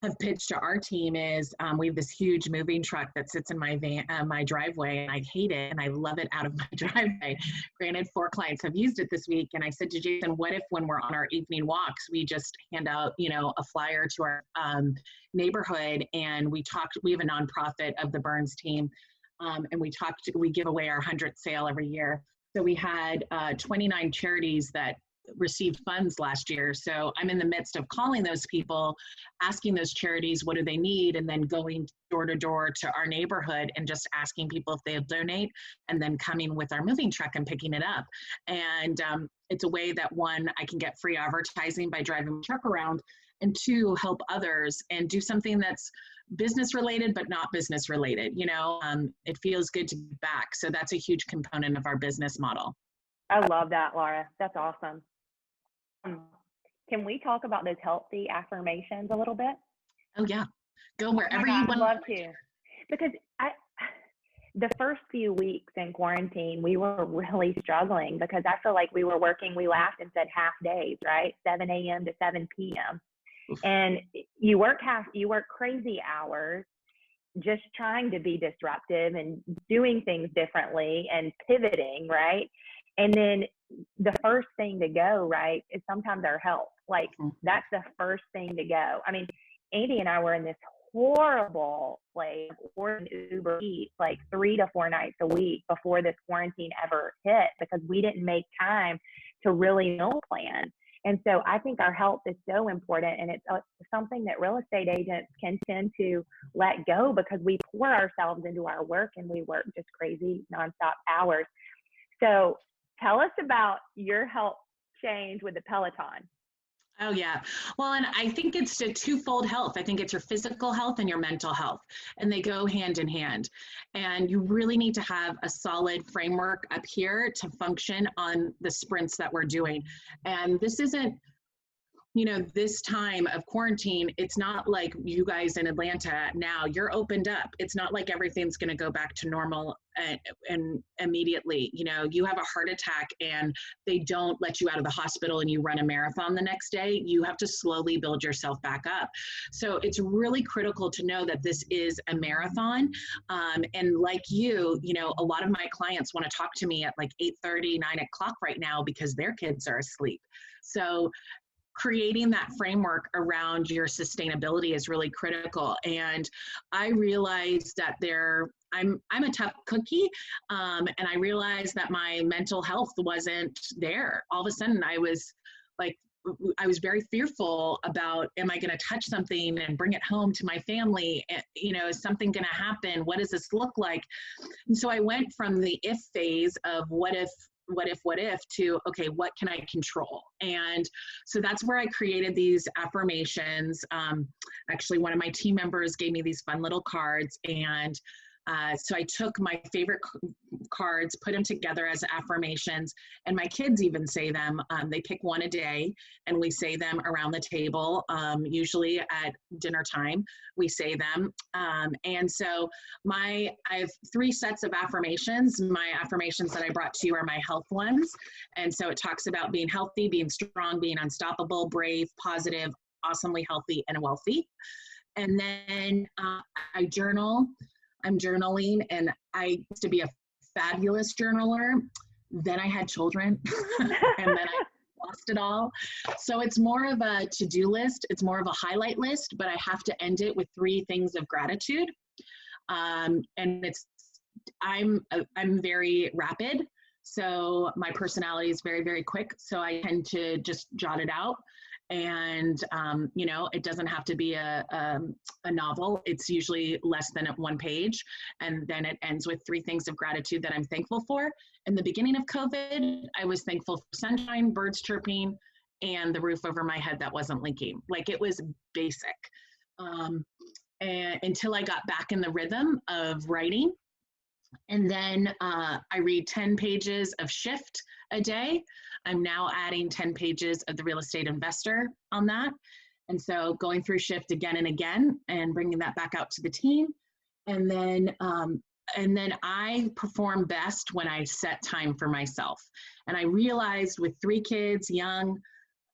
have pitched to our team is we have this huge moving truck that sits in my my driveway, and I hate it and I love it out of my driveway. Granted, 4 clients have used it this week, and I said to Jason, what if when we're on our evening walks, we just hand out, a flyer to our neighborhood, and we have a nonprofit of the Burns team, and we give away our 100th sale every year. So we had 29 charities that received funds last year. So I'm in the midst of calling those people, asking those charities, what do they need? And then going door to door to our neighborhood and just asking people if they'll donate, and then coming with our moving truck and picking it up. And it's a way that, one, I can get free advertising by driving my truck around, and 2, help others and do something that's business related, but not business related. It feels good to be back. So that's a huge component of our business model. I love that, Laura. That's awesome. Can we talk about those healthy affirmations a little bit? Oh yeah, go wherever you want. I'd love to, because the first few weeks in quarantine, we were really struggling because I feel like we were working, we laughed and said half days, right? 7 a.m. to 7 p.m. Oof. And you work crazy hours, just trying to be disruptive and doing things differently and pivoting, right? And then the first thing to go, right, is sometimes our health. Like, that's the first thing to go. I mean, Andy and I were in this horrible place, ordering Uber Eats like 3 to 4 nights a week before this quarantine ever hit, because we didn't make time to really meal plan. And so I think our health is so important, and it's something that real estate agents can tend to let go, because we pour ourselves into our work and we work just crazy nonstop hours. So tell us about your health change with the Peloton. Oh, yeah. Well, and I think it's a twofold health. I think it's your physical health and your mental health, and they go hand in hand. And you really need to have a solid framework up here to function on the sprints that we're doing. And this isn't, this time of quarantine, it's not like you guys in Atlanta now, you're opened up. It's not like everything's going to go back to normal and immediately. You have a heart attack and they don't let you out of the hospital and you run a marathon the next day. You have to slowly build yourself back up. So it's really critical to know that this is a marathon. And like a lot of my clients want to talk to me at like 8:30, 9 o'clock right now because their kids are asleep. So creating that framework around your sustainability is really critical. And I realized that I'm a tough cookie. And I realized that my mental health wasn't there. All of a sudden I was very fearful about, am I going to touch something and bring it home to my family? Is something going to happen? What does this look like? And so I went from the if phase of what if to, okay, what can I control? And so that's where I created these affirmations. Actually, one of my team members gave me these fun little cards, and so I took my favorite cards, put them together as affirmations, and my kids even say them. They pick one a day, and we say them around the table, usually at dinner time. We say them. And so I have 3 sets of affirmations. My affirmations that I brought to you are my health ones. And so it talks about being healthy, being strong, being unstoppable, brave, positive, awesomely healthy, and wealthy. And then I journal. I'm journaling, and I used to be a fabulous journaler. Then I had children, and then I lost it all. So it's more of a to-do list. It's more of a highlight list, but I have to end it with 3 things of gratitude. And I'm very rapid. So my personality is very, very quick. So I tend to just jot it out. And, it doesn't have to be a novel. It's usually less than 1 page. And then it ends with 3 things of gratitude that I'm thankful for. In the beginning of COVID, I was thankful for sunshine, birds chirping, and the roof over my head that wasn't leaking. Like, it was basic. And until I got back in the rhythm of writing. And then I read 10 pages of Shift a day. I'm now adding 10 pages of the Real Estate Investor on that. And so going through Shift again and again and bringing that back out to the team. And then I perform best when I set time for myself. And I realized with 3 kids, young,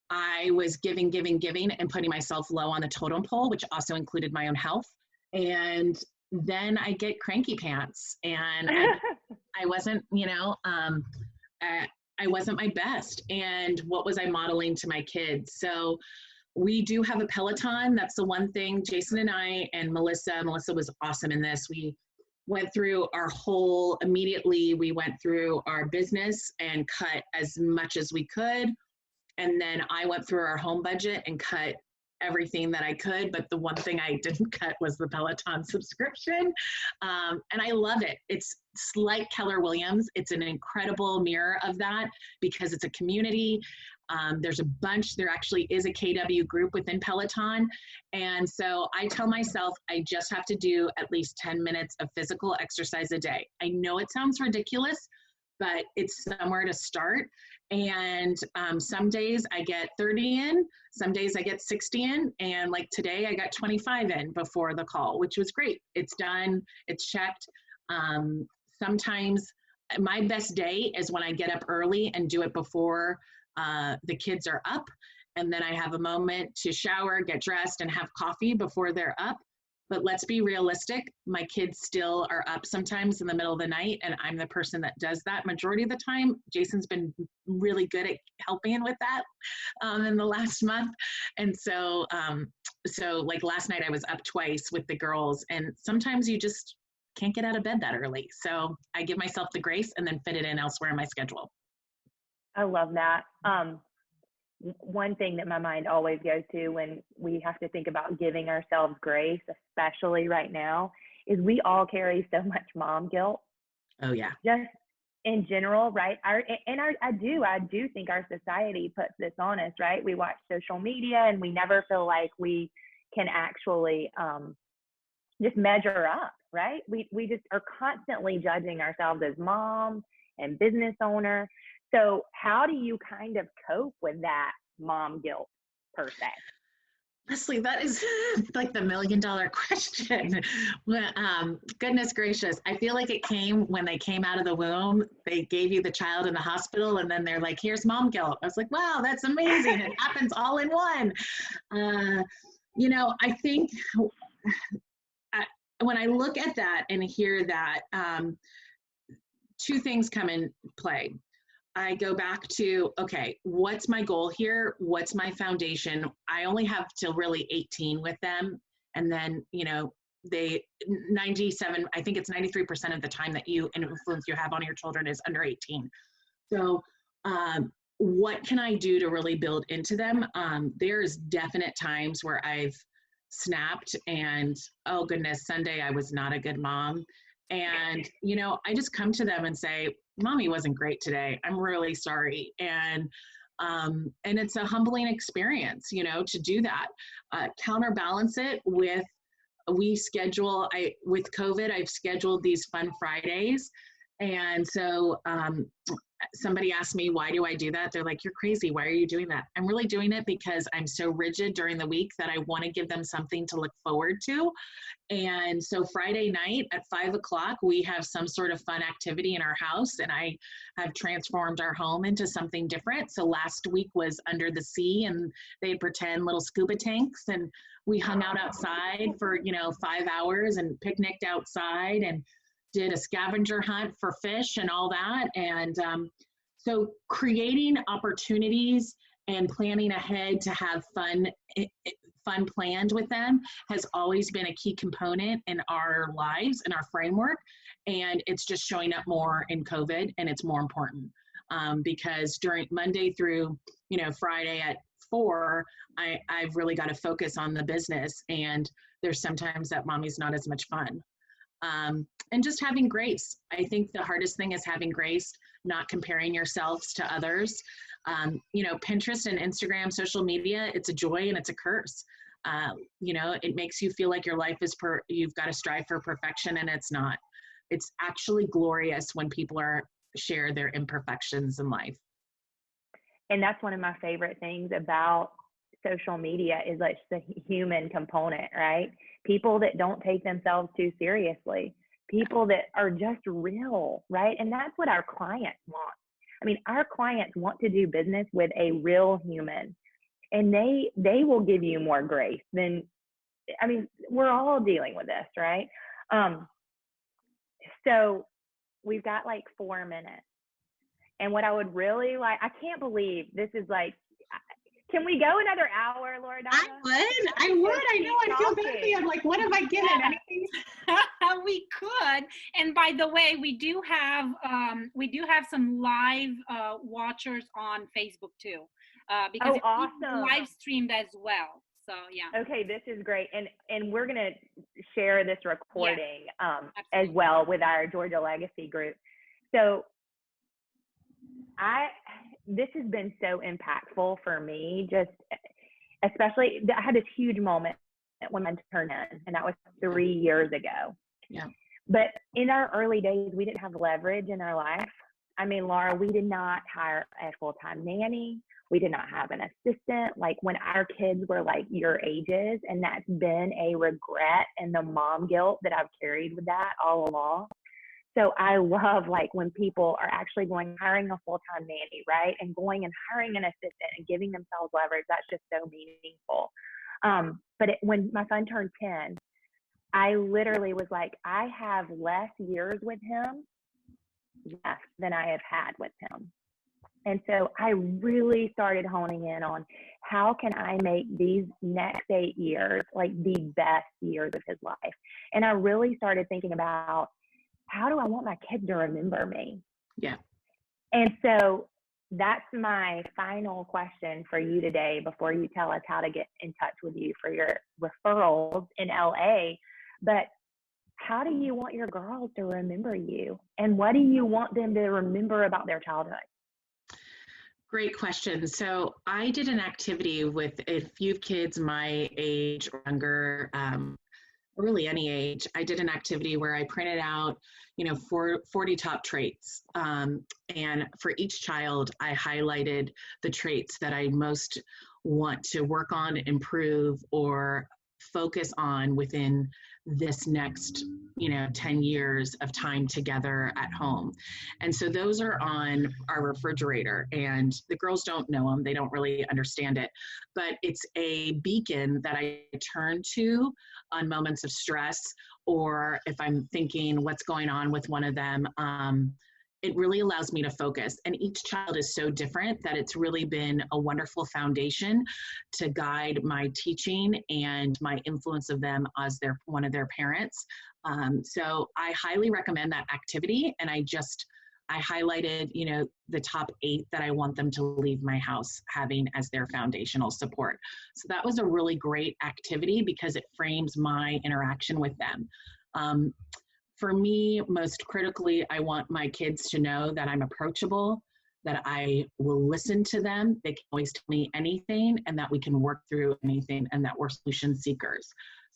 I was giving and putting myself low on the totem pole, which also included my own health. And then I get cranky pants, and I wasn't, I wasn't my best. And what was I modeling to my kids? So we do have a Peloton. That's the one thing. Jason and I and Melissa was awesome in this. We went through immediately we went through our business and cut as much as we could. And then I went through our home budget and cut everything that I could, but the one thing I didn't cut was the Peloton subscription. And I love it. It's like Keller Williams. It's an incredible mirror of that because it's a community. There actually is a KW group within Peloton. And so I tell myself, I just have to do at least 10 minutes of physical exercise a day. I know it sounds ridiculous, but it's somewhere to start. And some days I get 30 in, some days I get 60 in, and like today I got 25 in before the call, which was great. It's done, it's checked. Sometimes my best day is when I get up early and do it before the kids are up, and then I have a moment to shower, get dressed, and have coffee before they're up. but let's be realistic. My kids still are up sometimes in the middle of the night, and I'm the person that does that majority of the time. Jason's been really good at helping with that in the last month. And so, so like last night I was up twice with the girls, and sometimes you just can't get out of bed that early. So I give myself the grace and then fit it in elsewhere in my schedule. I love that. One thing that my mind always goes to when we have to think about giving ourselves grace, especially right now, is we all carry so much mom guilt. Oh yeah. Just in general, right? I do think our society puts this on us, right? We watch social media and we never feel like we can actually just measure up, right? We just are constantly judging ourselves as mom and business owner. So how do you kind of cope with that mom guilt per se? Leslie, that is like the $1 million question. Goodness gracious. I feel like it came when they came out of the womb. They gave you the child in the hospital, and then they're like, here's mom guilt. I was like, wow, that's amazing. It happens all in one. You know, I think when I look at that and hear that, two things come in play. I go back to, okay, what's my goal here? What's my foundation? I only have till really 18 with them. And then, you know, I think it's 93% of the time that influence you have on your children is under 18. So what can I do to really build into them? There's definite times where I've snapped and, oh goodness, Sunday I was not a good mom. And, you know, I just come to them and say, Mommy wasn't great today. I'm really sorry. And it's a humbling experience, you know, to do that. Counterbalance it with, with COVID, I've scheduled these fun Fridays. And so somebody asked me, why do I do that? They're like, you're crazy. Why are you doing that? I'm really doing it because I'm so rigid during the week that I want to give them something to look forward to. And so Friday night at 5 o'clock, we have some sort of fun activity in our house, and I have transformed our home into something different. So last week was under the sea, and they'd pretend little scuba tanks, and we hung out outside for, 5 hours and picnicked outside and did a scavenger hunt for fish and all that. And so creating opportunities and planning ahead to have fun planned with them has always been a key component in our lives and our framework. And it's just showing up more in COVID, and it's more important because during Monday through, Friday at 4, I've really got to focus on the business. And there's sometimes that mommy's not as much fun. And just having grace. I think the hardest thing is having grace, not comparing yourselves to others. Pinterest and Instagram, social media, it's a joy and it's a curse. It makes you feel like your life is you've got to strive for perfection, and it's not. It's actually glorious when people share their imperfections in life. And that's one of my favorite things about social media is like the human component, right? People that don't take themselves too seriously, people that are just real, right? And that's what our clients want. I mean, our clients want to do business with a real human, and they will give you more grace than, we're all dealing with this, right? So we've got like 4 minutes. And what I would really like, I can't believe this is like, can we go another hour, Laura? I would. I know. I feel badly. I'm like, what have I given? Anything? We could. And by the way, we do have some live watchers on Facebook too, because it's awesome. live streamed as well. So yeah. Okay, this is great, and we're gonna share this recording as well with our Georgia Legacy group. So this has been so impactful for me, just especially I had this huge moment when I turned 10, and that was 3 years ago. Yeah. But in our early days, we didn't have leverage in our life. I mean, Laura, we did not hire a full-time nanny. We did not have an assistant. Like when our kids were like your ages, and that's been a regret and the mom guilt that I've carried with that all along. So I love like when people are actually hiring a full-time nanny, right? And going and hiring an assistant and giving themselves leverage. That's just so meaningful. But when my son turned 10, I literally was like, I have less years with him left than I have had with him. And so I really started honing in on how can I make these next 8 years like the best years of his life. And I really started thinking about, how do I want my kids to remember me? Yeah. And so that's my final question for you today before you tell us how to get in touch with you for your referrals in LA. But how do you want your girls to remember you? And what do you want them to remember about their childhood? Great question. So I did an activity with a few kids my age or younger, really any age. I did an activity where I printed out, 40 top traits. And for each child, I highlighted the traits that I most want to work on, improve, or focus on within this next 10 years of time together at home. And so those are on our refrigerator, and the girls don't know them, they don't really understand it, but it's a beacon that I turn to on moments of stress, or if I'm thinking what's going on with one of them. It really allows me to focus. And each child is so different that it's really been a wonderful foundation to guide my teaching and my influence of them as one of their parents. So I highly recommend that activity. And I highlighted, the top 8 that I want them to leave my house having as their foundational support. So that was a really great activity because it frames my interaction with them. For me, most critically, I want my kids to know that I'm approachable, that I will listen to them. They can always tell me anything, and that we can work through anything, and that we're solution seekers.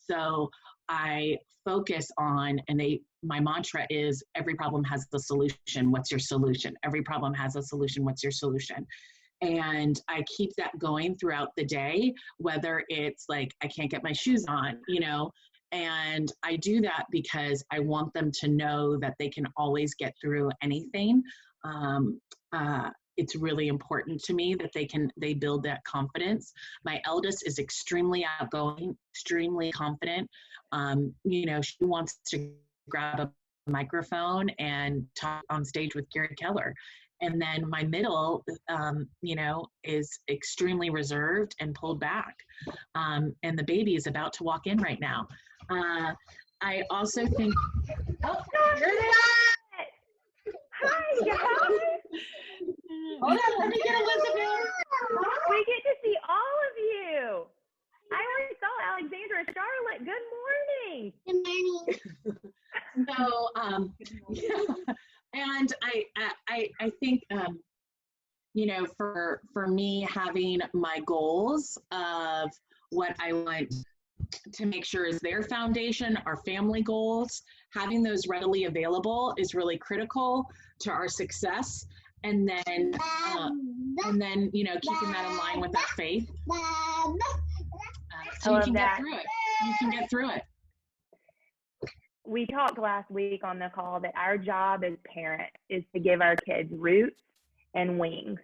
So I focus on, and my mantra is, every problem has a solution. What's your solution? Every problem has a solution. What's your solution? And I keep that going throughout the day, whether it's like, I can't get my shoes on, and I do that because I want them to know that they can always get through anything. It's really important to me that they build that confidence. My eldest is extremely outgoing, extremely confident. She wants to grab a microphone and talk on stage with Gary Keller. And then my middle, is extremely reserved and pulled back. And the baby is about to walk in right now. I also think, Oh, you're there. Hi, guys. Hold on, let me get Elizabeth. We get to see all of you. I already saw Alexandra and Charlotte. Good morning. Good morning. So, yeah. And I think, for me, having my goals of what I want to make sure is their foundation, our family goals, having those readily available is really critical to our success. And then, keeping that in line with our faith. So you can get through it. You can get through it. We talked last week on the call that our job as parents is to give our kids roots and wings.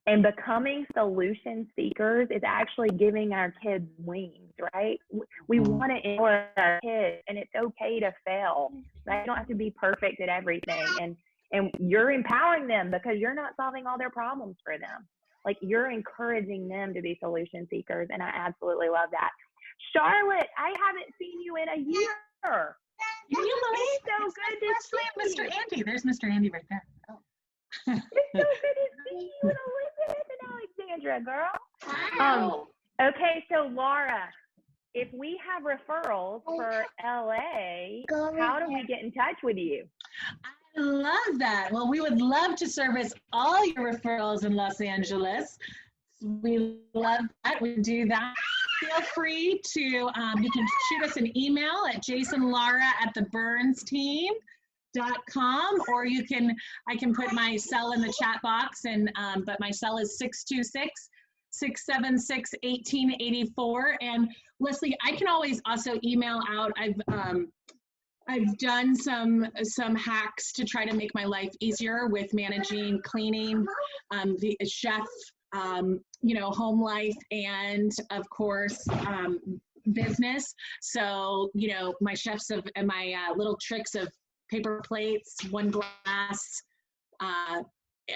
And becoming solution seekers is actually giving our kids wings, right? We want to empower our kids, and it's okay to fail, right? You don't have to be perfect at everything. And you're empowering them because you're not solving all their problems for them. Like, you're encouraging them to be solution seekers, and I absolutely love that. Charlotte, I haven't seen you in a year. It's so good to see Mr. Andy. There's Mr. Andy right there. Oh. It's so good to see you and Elizabeth and Alexandra, girl. Okay, so Laura, if we have referrals for LA, how do we get in touch with you? I love that. Well, we would love to service all your referrals in Los Angeles. We love that. We do that. Feel free to, you can shoot us an email at jasonlaura@theburnsteam.com, or I can put my cell in the chat box, but my cell is 626-676-1884. And Leslie, I can always also email out. I've done some hacks to try to make my life easier with managing cleaning, the chef, home life, and of course, business. So, you know, my chefs and my little tricks of paper plates, one glass,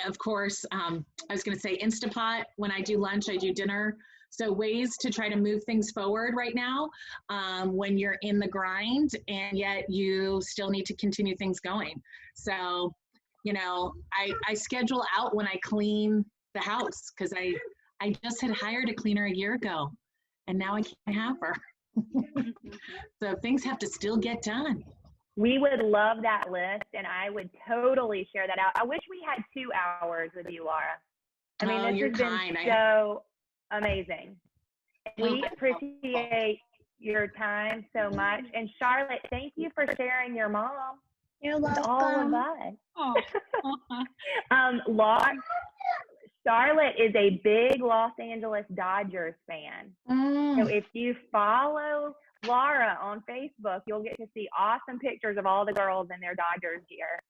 of course, I was going to say Instapot. When I do lunch, I do dinner. So ways to try to move things forward right now when you're in the grind and yet you still need to continue things going. So, you know, I schedule out when I clean the house because I just had hired a cleaner a year ago and now I can't have her. So things have to still get done. We would love that list, and I would totally share that out. I wish we had 2 hours with you, Laura. I mean, this you're has kind. been so amazing. We appreciate your time so much. And Charlotte, thank you for sharing your mom. You're with all of welcome. us. Oh. Laura, Charlotte is a big Los Angeles Dodgers fan. So if you follow Laura on Facebook, you'll get to see awesome pictures of all the girls in their Dodgers gear.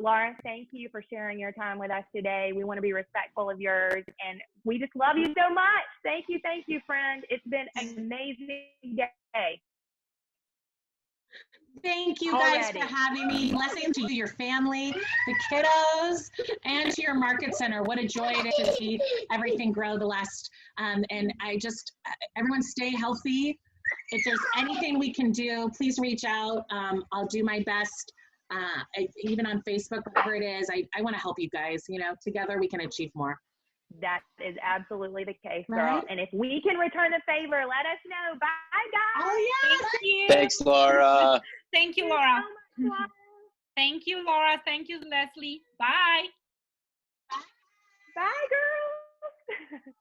Laura, thank you for sharing your time with us today. We want to be respectful of yours, and we just love you so much. Thank you, friend. It's been an amazing day. Thank you guys for having me. Blessings to you, your family, the kiddos, and to your market center. What a joy it is to see everything grow the last, and I just, everyone stay healthy. If there's anything we can do, please reach out. I'll do my best, even on Facebook, whatever it is. I want to help you guys. You know, together we can achieve more. That is absolutely the case, girl. Right? And if we can return a favor, let us know. Bye, guys. Oh, yeah. Thank you. Thanks, Laura. Thank you, Laura. So much, Laura. Thank you, Laura. Thank you, Leslie. Bye. Bye, girls.